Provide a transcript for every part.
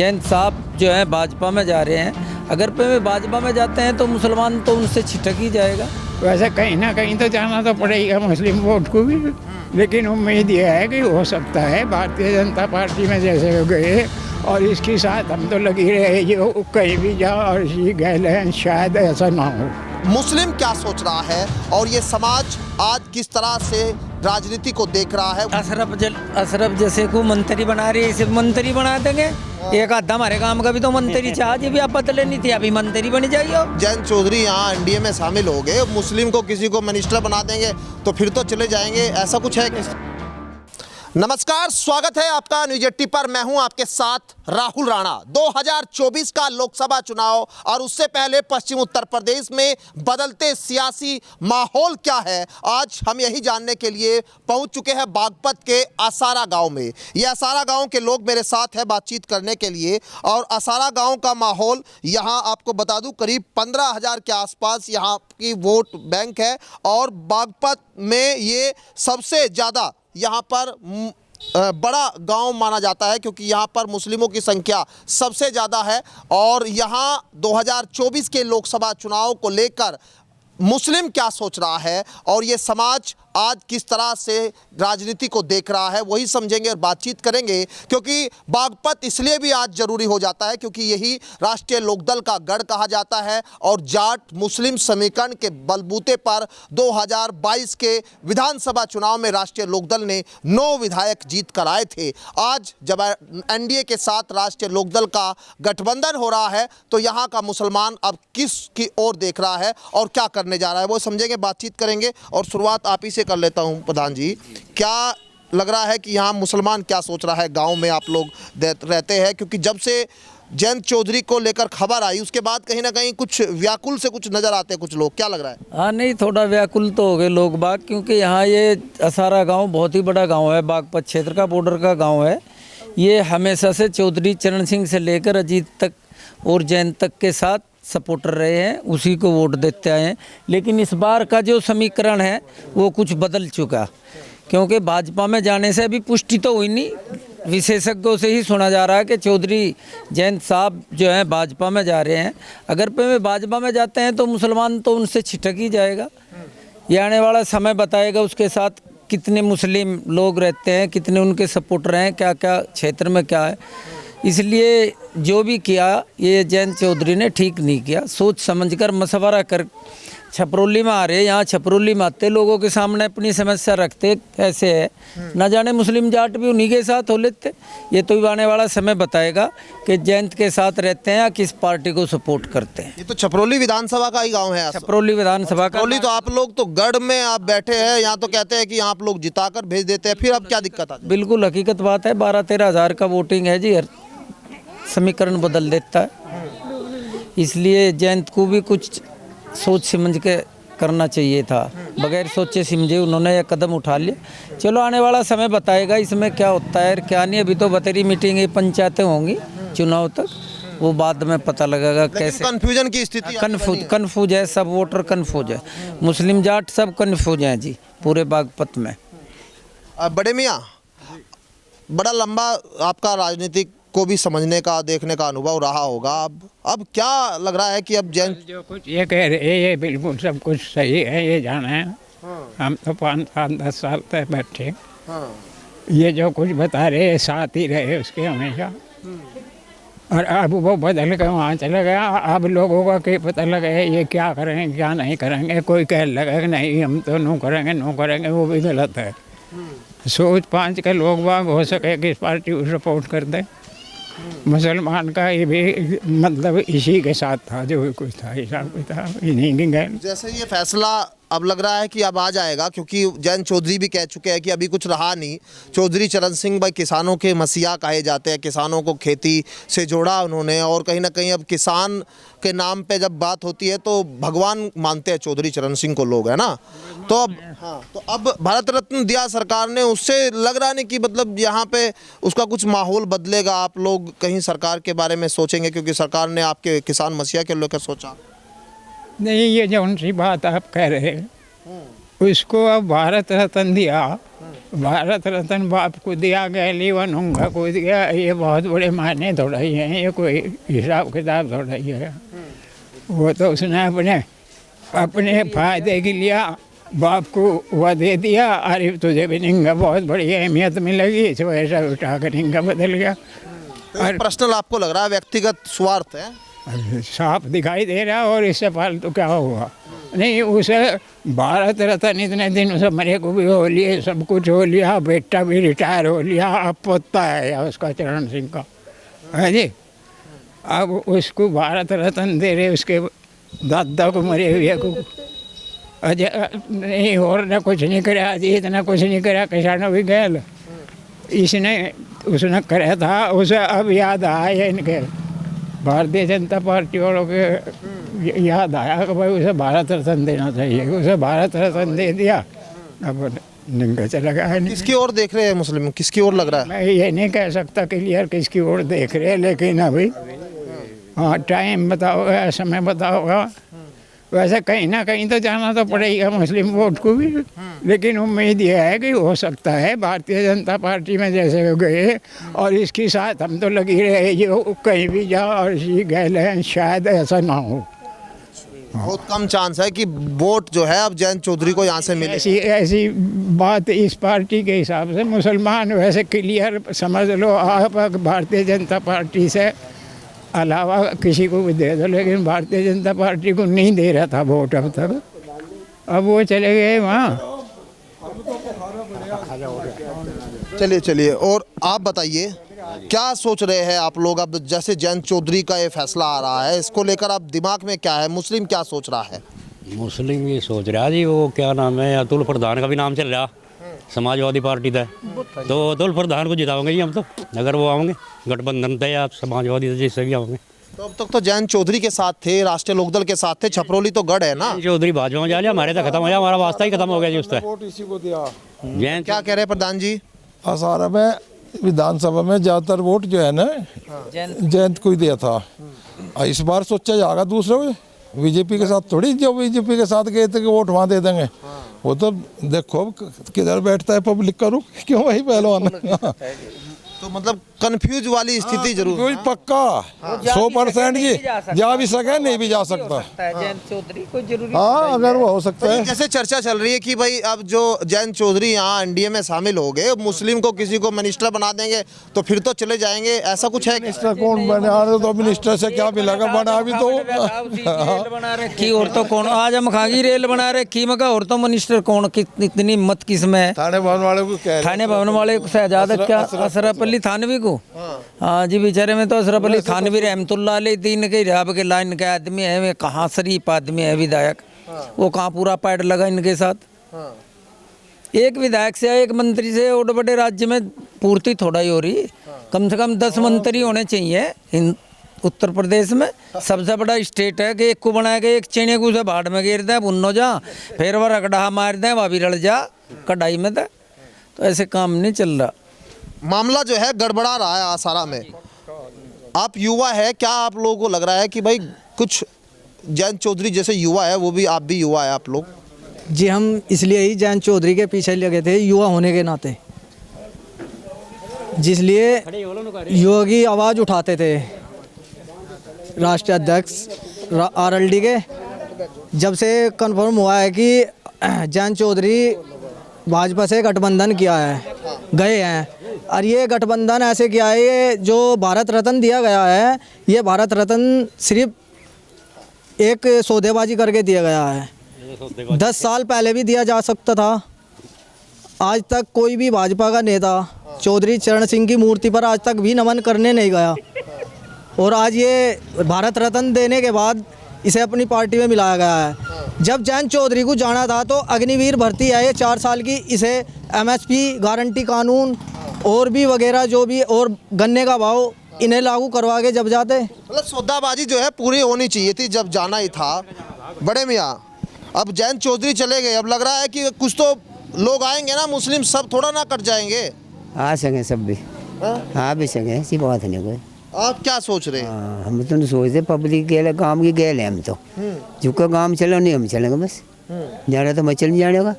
जैन साहब जो है भाजपा में जा रहे हैं, अगर पे वे भाजपा में जाते हैं तो मुसलमान तो उनसे छिटक ही जाएगा। वैसे कहीं ना कहीं तो जाना तो पड़ेगा मुस्लिम वोट को भी, लेकिन उम्मीद यह है कि हो सकता है भारतीय जनता पार्टी में जैसे हो गए और इसके साथ हम तो लगी रहे जो कहीं भी जाओ और इसी गए, शायद ऐसा ना हो। मुस्लिम क्या सोच रहा है और ये समाज आज किस तरह से राजनीति को देख रहा है। अशरफ जैसे को मंत्री बना रही है, इसे मंत्री बना देंगे। एक आधा हमारे काम का भी तो मंत्री चाहिए, भी आप बदले नहीं थे, अभी मंत्री बन जाइए। जैन चौधरी यहाँ एनडीए में शामिल हो गए, मुस्लिम को किसी को मिनिस्टर बना देंगे तो फिर तो चले जाएंगे, ऐसा कुछ है क्या? नमस्कार, स्वागत है आपका न्यूज 80 पर। मैं हूं आपके साथ राहुल राणा। 2024 का लोकसभा चुनाव और उससे पहले पश्चिम उत्तर प्रदेश में बदलते सियासी माहौल क्या है, आज हम यही जानने के लिए पहुंच चुके हैं बागपत के असारा गांव में। ये असारा गांव के लोग मेरे साथ हैं बातचीत करने के लिए। और असारा गांव का माहौल यहाँ आपको बता दूं, करीब 15,000 के आसपास यहाँ की वोट बैंक है और बागपत में ये सबसे ज़्यादा यहाँ पर बड़ा गांव माना जाता है, क्योंकि यहाँ पर मुस्लिमों की संख्या सबसे ज़्यादा है। और यहाँ 2024 के लोकसभा चुनाव को लेकर मुस्लिम क्या सोच रहा है और ये समाज आज किस तरह से राजनीति को देख रहा है, वही समझेंगे और बातचीत करेंगे। क्योंकि बागपत इसलिए भी आज ज़रूरी हो जाता है क्योंकि यही राष्ट्रीय लोकदल का गढ़ कहा जाता है और जाट मुस्लिम समीकरण के बलबूते पर 2022 के विधानसभा चुनाव में राष्ट्रीय लोकदल ने 9 विधायक जीत कर आए थे। आज जब एनडीए के साथ राष्ट्रीय लोकदल का गठबंधन हो रहा है तो यहाँ का मुसलमान अब किस की ओर देख रहा है और क्या करने जा रहा है, वो समझेंगे, बातचीत करेंगे। और शुरुआत आप ही से कर लेता हूं प्रधान जी, क्या लग रहा है कि यहाँ मुसलमान क्या सोच रहा है, गांव में आप लोग रहते हैं, क्योंकि जब से जैन चौधरी को लेकर खबर आई उसके बाद कहीं ना कहीं कुछ व्याकुल से कुछ नजर आते हैं कुछ लोग, क्या लग रहा है? हाँ, नहीं, थोड़ा व्याकुल तो हो गए लोग बाग, क्योंकि यहाँ ये असारा गांव बहुत ही बड़ा गांव है, बागपत क्षेत्र का बॉर्डर का गांव है। ये हमेशा से चौधरी चरण सिंह से लेकर अजीत तक और जैन तक के साथ सपोर्टर रहे हैं, उसी को वोट देते आए हैं। लेकिन इस बार का जो समीकरण है वो कुछ बदल चुका, क्योंकि भाजपा में जाने से अभी पुष्टि तो हुई नहीं, विशेषज्ञों से ही सुना जा रहा है कि चौधरी जैन साहब जो हैं भाजपा में जा रहे हैं। अगर पे वे भाजपा में जाते हैं तो मुसलमान तो उनसे छिटक ही जाएगा। ये आने वाला समय बताएगा उसके साथ कितने मुस्लिम लोग रहते हैं, कितने उनके सपोर्टर हैं, क्या क्या क्षेत्र में क्या है। इसलिए जो भी किया ये जैन चौधरी ने ठीक नहीं किया, सोच समझकर मशवरा कर छपरौली में आ रहे, यहाँ छपरौली में आते लोगों के सामने अपनी समस्या रखते कैसे है, न जाने मुस्लिम जाट भी उन्हीं के साथ हो लेते। ये तो आने वाला समय बताएगा कि जैन के साथ रहते हैं या किस पार्टी को सपोर्ट करते हैं। ये तो छपरौली विधानसभा का ही गांव है, छपरौली विधानसभा का। छपरौली तो आप लोग तो गढ़ में आप बैठे हैं, यहाँ तो कहते हैं कि यहाँ आप लोग जिताकर भेज देते हैं, फिर अब क्या दिक्कत आती है? बिल्कुल हकीकत बात है, 12-13 हज़ार का वोटिंग है जी, समीकरण बदल देता है। इसलिए जयंत को भी कुछ सोच समझ के करना चाहिए था, बगैर सोचे समझे उन्होंने यह कदम उठा लिया। चलो आने वाला समय बताएगा इसमें क्या होता है क्या नहीं। अभी तो बतेरी मीटिंग पंचायतें होंगी चुनाव तक, वो बाद में पता लगेगा कैसे। कंफ्यूजन की स्थिति कन्फ्यूज है, सब वोटर कन्फ्यूज है, मुस्लिम जाट सब कन्फ्यूज हैं जी पूरे बागपत में। बड़े मियाँ, बड़ा लंबा आपका राजनीतिक को भी समझने का देखने का अनुभव रहा होगा, अब क्या लग रहा है कि अब जैन जो कुछ ये कह रहे ये बिल्कुल सब कुछ सही है, ये जाना है। हम तो 5-10 साल तक बैठे, ये जो कुछ बता रहे साथ ही रहे उसके हमेशा, और अब वो बदल के वहाँ चला गया। अब लोगों का क्या पता लगा है ये क्या करेंगे क्या नहीं करेंगे। कोई कह लगा कि नहीं हम तो नो करेंगे, वो भी गलत है। सोच 5 के लोग बाग हो सके कि इस पार्टी को सपोर्ट कर दे। मुसलमान का ये भी मतलब इसी के साथ था, जो कुछ था हिसाब किताब इन्हीं की गए। जैसे ये फैसला अब लग रहा है कि अब आ जाएगा, क्योंकि जैन चौधरी भी कह चुके हैं कि अभी कुछ रहा नहीं। चौधरी चरण सिंह भाई किसानों के मसीहा कहे जाते हैं, किसानों को खेती से जोड़ा उन्होंने, और कहीं ना कहीं अब किसान के नाम पे जब बात होती है तो भगवान मानते हैं चौधरी चरण सिंह को लोग, है ना। तो अब तो अब भारत रत्न दिया सरकार ने, उससे लग रहा नहीं कि मतलब यहाँ पे उसका कुछ माहौल बदलेगा। आप लोग कहीं सरकार के बारे में सोचेंगे, क्योंकि सरकार ने आपके किसान मसीहा के लेकर सोचा नहीं। ये जो उनसी बात आप कह रहे हैं उसको अब भारत रत्न दिया। भारत रत्न बाप को दिया, गैलीवन उंगा को दिया। ये बहुत बड़े मायने थोड़ा ही हैं, ये कोई हिसाब किताब थोड़ा ही है। वो तो उसने अपने फायदे के लिए बाप को वह दे दिया। अरे तुझे भी निंगा बहुत बड़ी अहमियत मिलेगी, इस वजह से उठा कर निंगा बदल गया। तो पर्सनल आपको लग रहा है व्यक्तिगत स्वार्थ है? साफ दिखाई दे रहा, और इससे फालतू क्या हुआ? नहीं, उसे भारत रत्न इतने दिन उसे मरे को भी हो लिए, सब कुछ हो लिया, बेटा भी रिटायर हो लिया, अब पोता है या उसका चरण सिंह का, है जी। अब उसको भारत रत्न दे रहे, उसके दादा को मरे हुए को अजय नहीं, और ने कुछ नहीं करा, अजीत ने कुछ नहीं करा, किसानों भी गैल इसने उसने कराया था। उसे अब याद आया इनके भारतीय जनता पार्टी वालों के याद आया कि भाई उसे भारत रत्न देना चाहिए, उसे भारत रत्न दे दिया। अब निंगा चला गया है। किसकी ओर देख रहे हैं मुस्लिम, किसकी ओर लग रहा है? मैं ये नहीं कह सकता क्लियर किसकी ओर देख रहे हैं, लेकिन अभी हाँ टाइम बताओगा, समय बताओगा। वैसे कहीं ना कहीं तो जाना तो पड़ेगा मुस्लिम वोट को भी, लेकिन उम्मीद यह है कि हो सकता है भारतीय जनता पार्टी में जैसे हो गए, और इसके साथ हम तो लगी रहे जो कहीं भी जाओ और इसी गए, शायद ऐसा ना हो। बहुत कम चांस है कि वोट जो है अब जयंत चौधरी को यहाँ से मिले। ऐसी बात इस पार्टी के हिसाब से मुसलमान वैसे क्लियर समझ लो आप, भारतीय जनता पार्टी से अलावा किसी को भी दे दो, लेकिन भारतीय जनता पार्टी को नहीं दे रहा था वोट अब तक। अब वो चले गए वहाँ। चलिए चलिए, और आप बताइए क्या सोच रहे हैं आप लोग? अब जैसे जयंत चौधरी का ये फैसला आ रहा है, इसको लेकर आप दिमाग में क्या है, मुस्लिम क्या सोच रहा है? मुस्लिम ये सोच रहा जी, वो क्या नाम है, अतुल प्रधान का भी नाम चल रहा, समाजवादी पार्टी था, तो अतुल प्रधान को जिताओगे जी हम तो, अगर वो आओगे गठबंधन थे या समाजवादी जैसे भी आओगे। तो अब तक तो जयंत चौधरी के साथ थे, राष्ट्रीय लोकदल के साथ थे, छपरोली तो गढ़ है ना। चौधरी भाजपा में जा लिया, हमारे तो खत्म हो गया, हमारा वास्ता ही खत्म हो गया जी उसका। वोट इसी को दिया। जयंत क्या कह रहे हैं प्रधान जी? सारा में विधानसभा में ज्यादातर वोट जो है ना जयंत को ही दिया था। इस बार सोचा जाएगा दूसरे को, बीजेपी के साथ थोड़ी, जो बीजेपी के साथ गए थे कि वोट वहाँ दे देंगे। वो तो देखो किधर बैठता है पब्लिक का रुख, क्यों वही पहलवान। तो मतलब कंफ्यूज वाली स्थिति जरूर कोई पक्का 100% जी जा भी सके, नहीं भी जा सकता। जयंत चौधरी कोई जरूरी हाँ, अगर वो हो सकता है। जैसे चर्चा चल रही है कि भाई अब जो जयंत चौधरी यहाँ एनडीए में शामिल हो गए, मुस्लिम को किसी को मिनिस्टर बना देंगे तो फिर तो चले जाएंगे, ऐसा कुछ है? मिनिस्टर कौन बना रहे, तो मिनिस्टर से क्या मिलेगा, बना भी तो बना रखी, और तो कौन आजम खां की रेल बना रखी मगर, और तो मिनिस्टर कौन, इतनी मत किसमें थाने भवन वाले को कह, थाने भवन वाले शहजाद क्या अशरफ अली थानवी को, हाँ जी बेचारे में तो अशरफ अली थानवी रहमतुल्लाह अलैह दीन के रब के लाइन के आदमी है, वे कहाँ शरीफ आदमी है विधायक, वो कहाँ पूरा पैड लगा इनके साथ। एक विधायक से एक मंत्री से और बड़े राज्य में पूर्ति थोड़ा ही हो रही, कम से कम 10 मंत्री होने चाहिए उत्तर प्रदेश में। सबसे बड़ा स्टेट है कि एक को बनाया गया, एक चेने को उसे भाड़ में गिर दे भुन्नो जा, फिर वह रगड़ा मार दे वह भी रड़ जा कढ़ाई में दे, तो ऐसे काम नहीं चल रहा। मामला जो है गड़बड़ा रहा है आसारा में। आप युवा है, क्या आप लोगों को लग रहा है कि भाई कुछ जयंत चौधरी जैसे युवा है, वो भी आप भी युवा है आप लोग? जी हम इसलिए ही जयंत चौधरी के पीछे लगे थे, युवा होने के नाते, जिसलिए युवा की आवाज़ उठाते थे। राष्ट्रीय अध्यक्ष आरएलडी के जब से कंफर्म हुआ है कि जयंत चौधरी भाजपा से गठबंधन किया है, गए हैं, और ये गठबंधन ऐसे किया है, ये जो भारत रत्न दिया गया है, ये भारत रत्न सिर्फ एक सौदेबाजी करके दिया गया है। 10 साल पहले भी दिया जा सकता था। आज तक कोई भी भाजपा का नेता चौधरी चरण सिंह की मूर्ति पर आज तक भी नमन करने नहीं गया, और आज ये भारत रत्न देने के बाद इसे अपनी पार्टी में मिलाया गया है। जब जयंत चौधरी को जाना था तो अग्निवीर भर्ती है ये 4 साल की, इसे एमएसपी गारंटी कानून और भी वगैरह जो भी, और गन्ने का भाव, इन्हें लागू करवा के जब जाते, मतलब सौदाबाजी जो है पूरी होनी चाहिए थी जब जाना ही था बड़े मियाँ। अब जयंत चौधरी चले गए, अब लग रहा है कि कुछ तो लोग आएंगे ना, मुस्लिम सब थोड़ा ना कट जाएंगे। आ सकें सब भी, हाँ भी सकें, ऐसी बात नहीं कोई। आप क्या सोच रहे हैं? हम तो नहीं सोचते, पब्लिक गेले काम की गेले हम तो, जो का काम चलो नहीं हम चलेंगे बस, जाना तो मैं चल नहीं जाने का।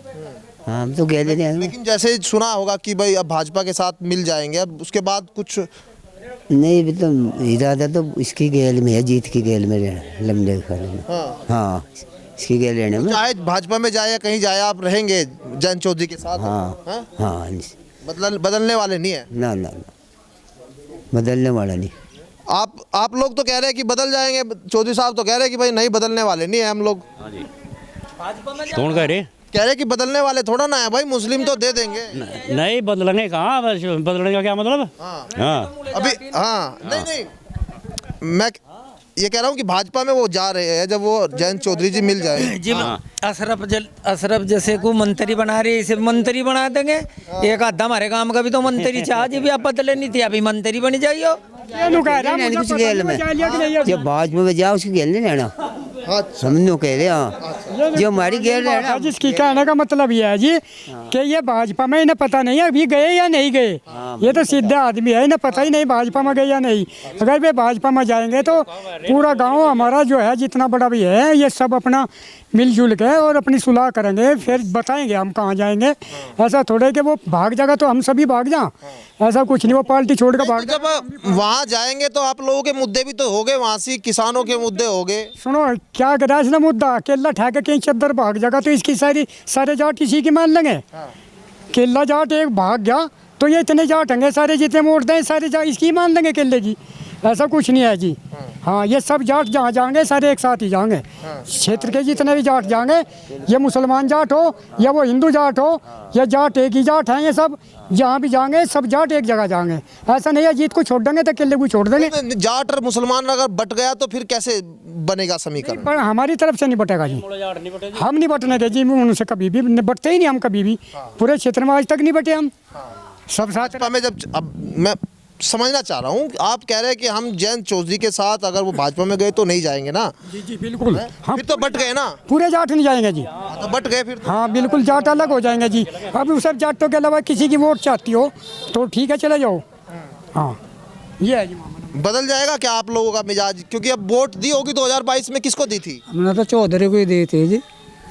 हाँ हम तो गेले नहीं आएंगे। लेकिन जैसे सुना होगा कि भाई अब भाजपा के साथ मिल जाएंगे, अब उसके बाद कुछ नहीं भी तो इरादा तो इसकी गेल में है, जीत की गेल में रहना लंबे खाने में। हाँ इसकी गेल रहने में। चाहे भाजपा में जाए या कहीं जाए, आप रहेंगे जयंत चौधरी के साथ? हाँ हाँ? हाँ बदलने वाले नहीं है? ना ना ना बदलने वाला नहीं। आप लोग तो कह रहे हैं कि बदल जाएंगे, चौधरी साहब तो कह रहे हैं कि भाई नहीं बदलने वाले नहीं है हम लोग। कौन कह रहे? कह रहे कि बदलने वाले थोड़ा ना है भाई, मुस्लिम तो दे देंगे। नहीं बदलने कहाँ, बदलने का क्या मतलब? हाँ अभी हाँ नहीं मैं ये कह रहा हूँ कि भाजपा में वो जा रहे हैं, जब वो जयंत चौधरी जी मिल जाए। जी अशरफ जैसे को मंत्री बना रहे, इसे मंत्री बना देंगे। एक आधा हमारे काम का भी तो मंत्री चाह जी भी आप बदले नहीं थे, अभी मंत्री बन जाइयो। कुछ गेल में जब भाजपा में जाओ उसकी गेल नहीं रहना, समझो कह रहे। हाँ जो हमारी गेल रहना। जिसकी कहने का मतलब ये है जी कि ये भाजपा में इन्हें पता नहीं है अभी गए या नहीं गए। ये तो सीधा आदमी है, इन्हें पता ही नहीं भाजपा में गए या नहीं। अगर वे भाजपा में जाएंगे तो पूरा गांव हमारा जो है जितना बड़ा भी है, ये सब अपना मिलजुल के और अपनी सुलह करेंगे, फिर बताएंगे हम कहाँ जाएंगे। ऐसा थोड़े कि वो भाग जाएगा तो हम सभी भाग जाएं, ऐसा कुछ नहीं। वो पार्टी छोड़ कर भाग। जब वहाँ जाएंगे तो आप लोगों के मुद्दे भी तो होंगे, वहाँ से किसानों के मुद्दे होंगे। सुनो क्या करा इसने मुद्दा, केला ठा के कहीं चद्दर भाग जाएगा तो इसकी सारे जाट इसी की मान लेंगे। केला जाट एक भाग गया तो ये इतने जाट होंगे सारे जितने वोट दें सारे जाट इसकी मान लेंगे केले की। ऐसा कुछ नहीं है जी। हाँ ये सब जाट जहाँ जाएंगे सारे एक साथ ही जाएंगे। क्षेत्र के जितने भी जाट जाएंगे, ये मुसलमान जाट हो या वो हिंदू जाट हो, या जाट एक ही जाट हैं, ये सब जहाँ भी जाएंगे सब जाट एक जगह जाएंगे। ऐसा नहीं है जीत को छोड़ देंगे तो केले को छोड़ देंगे। जाट और मुसलमान अगर बट गया तो फिर कैसे बनेगा समीकरण? पर हमारी तरफ से नहीं बटेगा जी, हम नहीं बटने के जी, उनसे कभी भी बटते ही नहीं हम, कभी भी पूरे क्षेत्र में आज तक नहीं बटे हम सब साथ में। जब अब मैं समझना चाह रहा हूँ, आप कह रहे हैं कि हम जयंत चौधरी के साथ अगर वो भाजपा में गए तो नहीं जाएंगे ना? जी जी बिल्कुल। हम फिर तो बट गए ना, पूरे जाट नहीं जाएंगे जी। तो बट गए फिर। हाँ बिल्कुल जाट अलग हो जाएंगे जी। अब सब जाटों के अलावा किसी की वोट चाहती हो तो ठीक है चले जाओ। हाँ ये है जी मामला। बदल जाएगा क्या आप लोगों का मिजाज? क्योंकि अब वोट दी होगी 2022 में, किसको दी थी? हमने तो चौधरी को ही दी थी जी।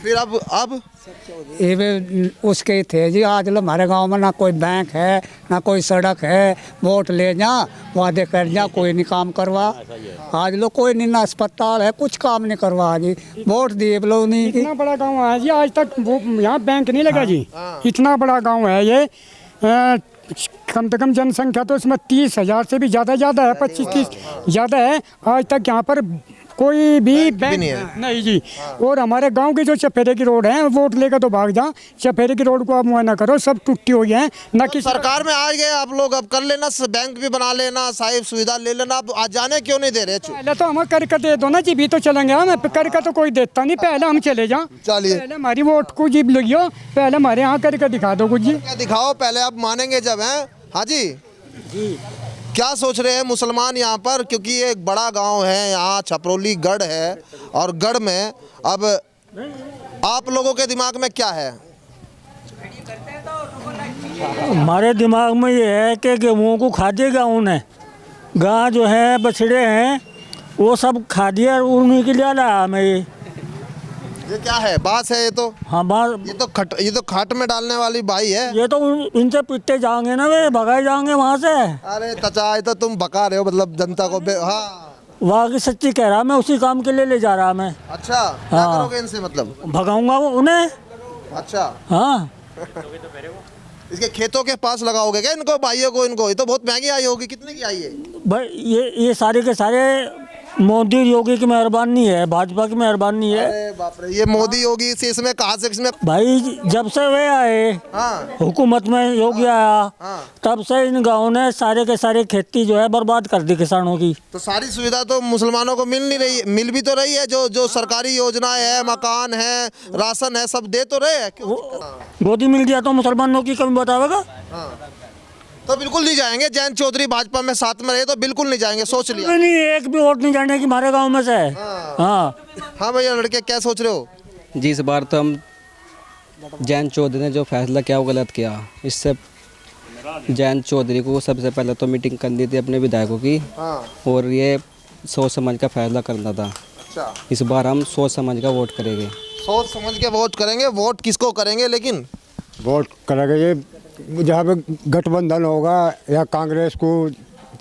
फिर अब ये उसके ही थे जी। आज लो हमारे गांव में ना कोई बैंक है ना कोई सड़क है, वोट ले जा वादे कर जा, कोई नहीं काम करवा। आज लो कोई नहीं ना अस्पताल है, कुछ काम नहीं करवा जी, वोट दिए बोलो नहीं। इतना बड़ा गांव है जी, आज तक वो यहाँ बैंक नहीं लगा जी। इतना बड़ा गांव है ये, कम से कम जनसंख्या तो इसमें 30,000 से भी ज़्यादा है, 25-30 ज़्यादा है। आज तक यहाँ पर कोई भी बैंक नहीं जी। और हमारे गांव की जो चपेरे की रोड है, वोट लेकर तो भाग जा, चपेरे की रोड को आप मुआयना करो, सब टूटी हुई है ना। कि सरकार में आ गए आप लोग, अब कर लेना, बैंक भी बना लेना, साहिब सुविधा ले लेना, अब आज जाने क्यों नहीं दे रहे? पहले तो हमें करके दे दो ना जी, भी तो चलेंगे हम। करके तो कोई देता नहीं, पहले हम चले जाओ। चलिए पहले हमारी वोट को जी लगियो, पहले हमारे यहाँ करके दिखा दो कुछ जी। क्या दिखाओ पहले, आप मानेंगे जब हैं। हाँ जी क्या सोच रहे हैं मुसलमान यहाँ पर? क्योंकि ये एक बड़ा गांव है, यहाँ छपरौली गढ़ है, और गढ़ में अब आप लोगों के दिमाग में क्या है? हमारे दिमाग में ये है कि गेहूँ को खा दिएगा उन्हें, गाय जो है बछड़े हैं वो सब खा दिया, उन्हीं के लिए लाया हमें। ये क्या है? बांस है ये तो? हाँ बात, ये तो खाट में डालने वाली बाई है। ये तो इनसे पिटते जाएंगे ना, वे भगाए जाएंगे वहाँ से। अरे चाचा ये तो तुम भगा रहे हो मतलब जनता को। हाँ वहाँ की सच्ची कह रहा, मैं उसी काम के लिए ले जा रहा मैं। अच्छा क्या करोगे इनसे? मतलब भगाऊंगा वो उन्हें। अच्छा हाँ इसके खेतों के पास लगाओगे क्या इनको, भाइयों को? इनको ये तो बहुत महंगी आई होगी, कितने की आई है भाई? ये सारे के सारे मोदी योगी की मेहरबानी है, भाजपा की मेहरबानी है। अरे बाप रे, ये मोदी योगी से इसमें कहाँ से इसमें? भाई जब से वे आए हुकूमत में, योगी आया, तब से इन गाँव ने सारे के सारे खेती जो है बर्बाद कर दी किसानों की। तो सारी सुविधा तो मुसलमानों को मिल नहीं रही, मिल भी तो रही है, जो सरकारी योजनाएं है, मकान है, राशन है, सब दे तो रहे हैं। गोदी मिल गया तो मुसलमानों की कमी बतावेगा? तो बिल्कुल नहीं जाएंगे। जयंत चौधरी भाजपा में साथ में रहे तो बिल्कुल नहीं जाएंगे, सोच लिया? नहीं, एक भी वोट नहीं जाने की हमारे गांव में से। हाँ भैया लड़के क्या सोच रहे हो? जी इस बार तो हम जयंत चौधरी ने जो फैसला किया वो गलत किया। इससे जयंत चौधरी को सबसे पहले तो मीटिंग करनी थी अपने विधायकों की, और ये सोच समझ का फैसला करना था। अच्छा इस बार हम सोच समझ का वोट करेंगे। सोच समझ के वोट करेंगे। वोट किसको करेंगे लेकिन? वोट करेंगे ये जहाँ पे गठबंधन होगा या कांग्रेस को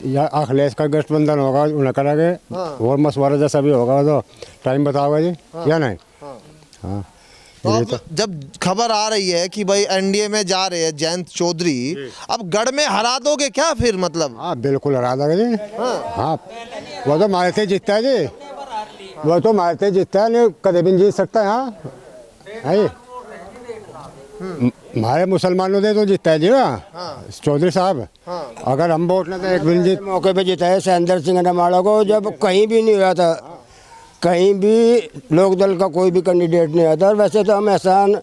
या अखिलेश का गठबंधन होगा उन्हें करेंगे। और मशवरा जैसा भी होगा तो टाइम बताओगे जी या नहीं। हाँ तो अब जब खबर आ रही है कि भाई एनडीए में जा रहे हैं जयंत चौधरी, अब गढ़ में हरा दोगे क्या फिर मतलब? हाँ बिल्कुल हरा देंगे जी। हाँ वो तो मारते जीतता है जी, वो तो मारते जीतता है, नहीं कभी भी नहीं जीत सकता है। हाँ है हमारे मुसलमानों ने तो जीता है जी ना चौधरी साहब। अगर हम वोट न दें एक दिन जीत मौके पे जीता है सैंदर सिंह नमाड़ा को, जब कहीं भी नहीं हुआ था, कहीं भी लोकदल का कोई भी कैंडिडेट नहीं आता। और वैसे तो हम एहसान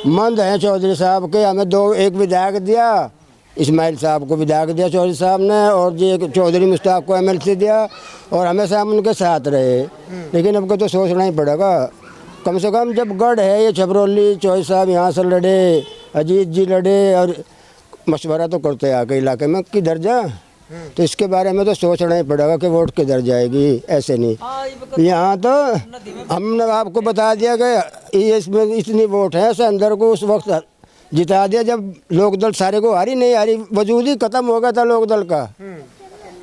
मंद हैं चौधरी साहब के, हमें एक विधायक दिया, इस्माइल साहब को विधायक दिया चौधरी साहब ने, और जी चौधरी मुश्ताक को एमएलसी दिया, और हमेशा हम उनके साथ रहे। लेकिन अब को तो सोचना ही पड़ेगा, कम से कम जब गढ़ है ये छबरौली, चौधरी साहब यहाँ से लड़े, अजीत जी लड़े, और मशवरा तो करते हैं आके इलाके में किधर जा, तो इसके बारे में तो सोचना ही पड़ेगा कि वोट किधर जाएगी। ऐसे नहीं, यहाँ तो हमने आपको बता दिया कि ये इसमें इतनी वोट है, ऐसे अंदर को उस वक्त जिता दिया जब लोकदल सारे को हारी नहीं हारी, वजूद ही खत्म हो गया था लोकदल का।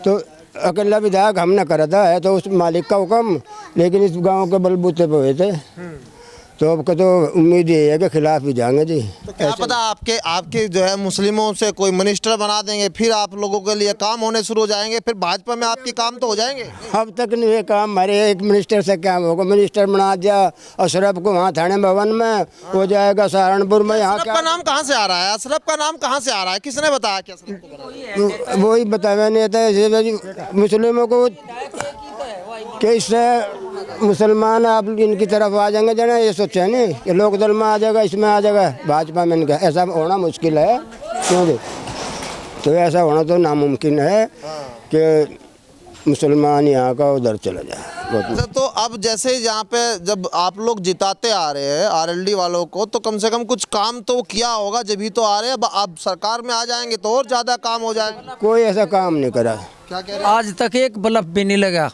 तो अकेला विधायक हमने करा था, है तो उस मालिक का हुक्म, लेकिन इस गांव के बलबूते पे हुए थे। तो अब का तो उम्मीद ये है कि खिलाफ भी जाएंगे जी। तो क्या पता आपके जो है मुस्लिमों से कोई मिनिस्टर बना देंगे, फिर आप लोगों के लिए काम होने शुरू हो जाएंगे, फिर भाजपा में आपके काम तो हो जाएंगे। अब तक नहीं है काम, हमारे एक मिनिस्टर से क्या होगा? मिनिस्टर बना दिया अशरफ को वहाँ थाने भवन में, हो जाएगा सहारनपुर में। यहाँ का नाम कहाँ से आ रहा है? अशरफ का नाम कहाँ से आ रहा है? किसने बताया कि अशरफ को बनाया? वही बताया नहीं था मुस्लिमों को कि इससे मुसलमान आप इनकी तरफ आ जाएंगे जना, ये सोचा नहीं कि लोकदल में आ जाएगा, इसमें आ जाएगा, भाजपा में इनका ऐसा होना मुश्किल है। क्योंकि तो ऐसा होना तो नामुमकिन है कि मुसलमान यहाँ का उधर चला जाए। तो अब जैसे यहाँ पे जब आप लोग जिताते आ रहे हैं आरएलडी वालों को, तो कम से कम कुछ काम तो किया होगा, जब ही तो आ रहे हैं। अब सरकार में आ जाएंगे तो और ज्यादा काम हो जाएगा। कोई ऐसा काम नहीं करा। क्या कह रहे हैं? आज तक एक बल्ब भी नहीं लगा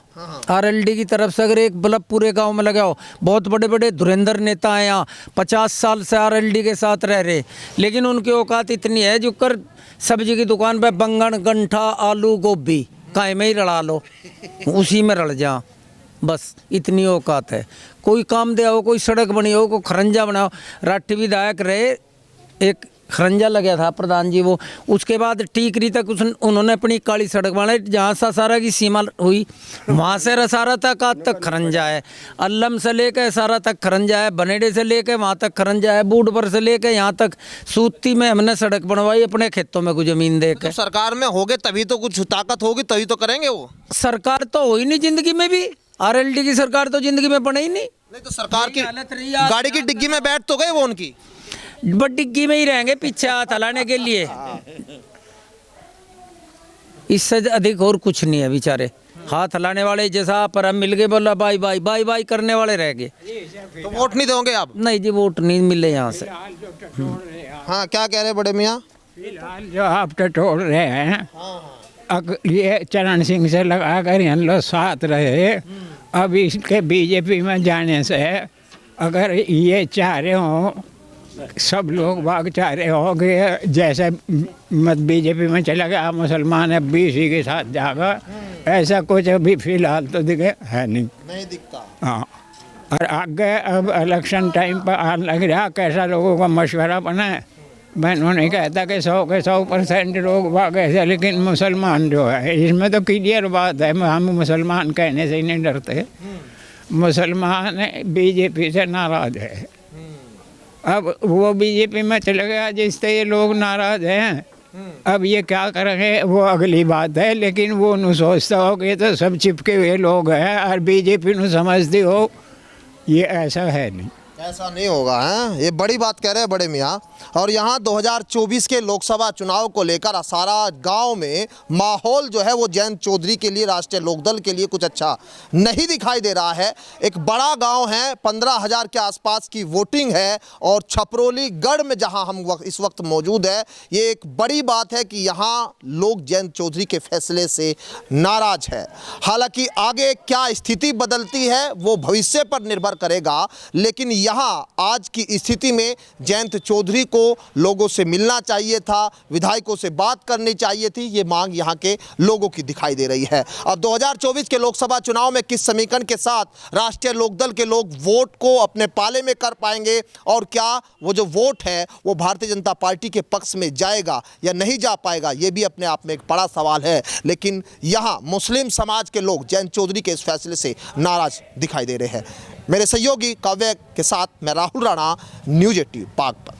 आरएलडी की तरफ से। अगर एक बल्ब पूरे गांव में लगा हो, बहुत बड़े बड़े धुरंधर नेता हैं यहाँ, 50 साल से आरएलडी के साथ रह रहे, लेकिन उनकी औकात इतनी है जो कर सब्जी की दुकान पे बैंगन, गंठा, आलू, गोभी काय में ही रड़ा लो, उसी में रड़ जा, बस इतनी औकात है। कोई काम दिया हो, कोई सड़क बनी हो, कोई खरंजा बनाओ। राठी विधायक रहे, एक खरंजा लगा था प्रधान जी, वो उसके बाद टीकरी तक उन्होंने अपनी काली सड़क बनाई, जहाँ सासारा की सीमा हुई वहाँ से रसारा तक आज तक खरंजा है। अल्लम से लेकर सारा तक खरंजा है, बनेडे से लेकर वहाँ तक खरंजा है, बूढ़पर से लेकर यहाँ तक सूती में हमने सड़क बनवाई अपने खेतों में कुछ जमीन दे के। तो सरकार में होगे तभी तो कुछ ताकत होगी, तभी तो करेंगे। वो सरकार तो हो ही नहीं जिंदगी में भी, आरएलडी की सरकार तो जिंदगी में बने ही नहीं। तो सरकार की गाड़ी की डिग्गी में बैठ तो गए वो, उनकी डिग्गी में ही रहेंगे पीछे हाथ हलाने के लिए। इससे अधिक और कुछ नहीं है। बेचारे हाथ हलाने वाले जैसा, पर हम मिल गए बोला बाई बाई बाई बाई करने वाले रह गए। तो वोट नहीं दोगे आप? नहीं जी, वोट नहीं मिले यहाँ से। हाँ, क्या कह रहे हैं बड़े मियाँ? फिलहाल जो आप टटोल रहे हैं, ये चरण सिंह से लगा कर इन लोग साथ रहे। अब इसके बीजेपी में जाने से अगर ये चाह रहे हो, सब लोग बाग चाह रहे हो कि जैसे मत बीजेपी में चला गया मुसलमान है बीसी के साथ जागा, ऐसा कुछ अभी फिलहाल तो दिखे है नहीं दिखता। हाँ, और आगे अब इलेक्शन टाइम पर आने लग रहा, कैसा लोगों का मशवरा बना है। मैं उन्होंने कहता कि 100 के 100% लोग बाग ऐसे, लेकिन मुसलमान जो है इसमें तो क्लियर बात है, हम मुसलमान कहने से ही नहीं डरते। मुसलमान बीजेपी से नाराज़ है। अब वो बीजेपी में चले गया जिससे ये लोग नाराज़ हैं। अब ये क्या करेंगे वो अगली बात है, लेकिन वो न सोचता हो कि ये तो सब चिपके हुए लोग हैं और बीजेपी न समझती हो, ये ऐसा है नहीं। ऐसा नहीं होगा है, ये बड़ी बात कह रहे हैं बड़े मियाँ। और यहाँ 2024 के लोकसभा चुनाव को लेकर सारा गांव में माहौल जो है वो जयंत चौधरी के लिए, राष्ट्रीय लोकदल के लिए कुछ अच्छा नहीं दिखाई दे रहा है। एक बड़ा गांव है, 15,000 के आसपास की वोटिंग है, और छपरौली गढ़ में जहां हम इस वक्त मौजूद है, ये एक बड़ी बात है कि यहाँ लोग जयंत चौधरी के फैसले से नाराज है। हालांकि आगे क्या स्थिति बदलती है वो भविष्य पर निर्भर करेगा, लेकिन यहाँ आज की स्थिति में जयंत चौधरी को लोगों से मिलना चाहिए था, विधायकों से बात करनी चाहिए थी, ये मांग यहाँ के लोगों की दिखाई दे रही है। अब 2024 के लोकसभा चुनाव में किस समीकरण के साथ राष्ट्रीय लोकदल के लोग वोट को अपने पाले में कर पाएंगे और क्या वो जो वोट है वो भारतीय जनता पार्टी के पक्ष में जाएगा या नहीं जा पाएगा, ये भी अपने आप में एक बड़ा सवाल है। लेकिन यहाँ मुस्लिम समाज के लोग जयंत चौधरी के इस फैसले से नाराज दिखाई दे रहे हैं। मेरे सहयोगी काव्य के साथ मैं राहुल राणा, न्यूज़ 18 बागपत।